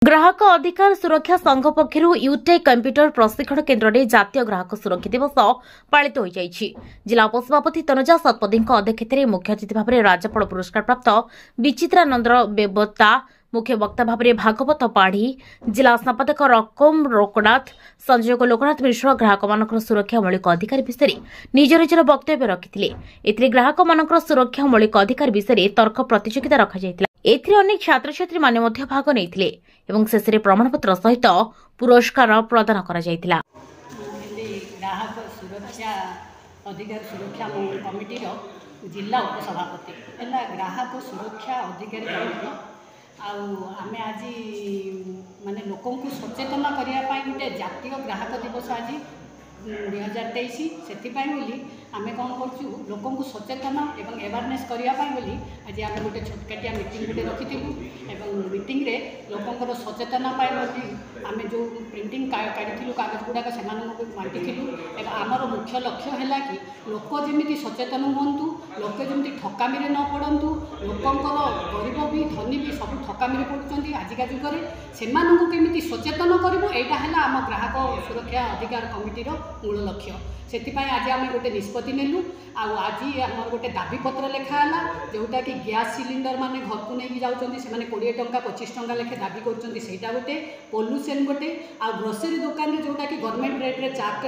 ग्राहक अधिकार सुरक्षा संघ पक्षर यूटेक कंप्यूटर प्रशिक्षण केन्द्र में जातीय ग्राहक सुरक्षा दिवस पालित हो जिला उपसभापति तनुजा सतपथी अध्यक्षतार मुख्य अतिथि भाव में राज्यपाल पुरस्कार प्राप्त विचित्रानंद बेबता मुख्य वक्ता भाव में भागवत पाढ़ी जिला संपादक रकम लोकनाथ संयोजक लोकनाथ मिश्र ग्राहक मान सुरक्षा मौलिक अधिकार विषय निज निजर वक्तव्य रखिते ग्राहक मान सुरक्षा मौलिक अधिकार विषय तर्क प्रतियोगिता रखा एथिरे अनेक छात्र छात्री माने मध्य भाग नैथिले एवं शेषे प्रमाणपत्र सहित पुरस्कार प्रदान करा जायतिला। ग्राहक सुरक्षा अधिकार सुरक्षा कमिटी जिला उपसभापति है ग्राहक सुरक्षा अधिकारी कमिटी आमे आज माने लोकों को सचेतन करने गोटे जातीय ग्राहक दिवस आज 2023 से आमे कौन करूँ लोकों को सचेतन एवं अवेयरनेस करने आज आम गोटे छोटकाटिया मीटिंग गोटे रखी मीटिंग रे लोकों सचेतन आम जो प्रिंटिंग काढ़ी कागज गुड़ाक से बांटी आमर मुख्य लक्ष्य है कि लोक जमी सचेतन हूँ लोक जमी ठकामी न पड़तु लोकंर गरीब भी धनी भी सब ठकामी पड़ुंट आजिका जुगे से केमी सचेतन करूँ यहाँ आम ग्राहक सुरक्षा अधिकार कमिटीर मूल लक्ष्य से आज आम गोटे निष्पत्ति नेलु आज आम गोटे दाबीपत्र लेखाला जोटा कि गैस सिलिंडर माने घर को लेकिन जाऊँच से 20 टंका 25 टंका लेखे दाबी करटा गोटे पोल्यूशन गोटे आ ग्रोसरी दुकान जोटा कि गवर्नमेंट रेट्रे चार्ट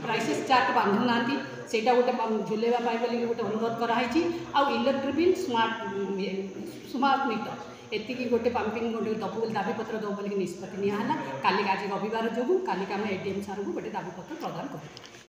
प्राइसेस चार्ट बांधु ना सेटा गोटे झुलेवा गोटे अनुरोध कराई इलेक्ट्रिक बिल स्मार्ट मीटर एति गोटे पंपिंग गोटे दबु दाबीपत्र दबु बोली निष्पत्ति नियाला काली आज रविवार जो काली आम एडीएम सार को गोटे दाबीपत्र प्रदान करूँ।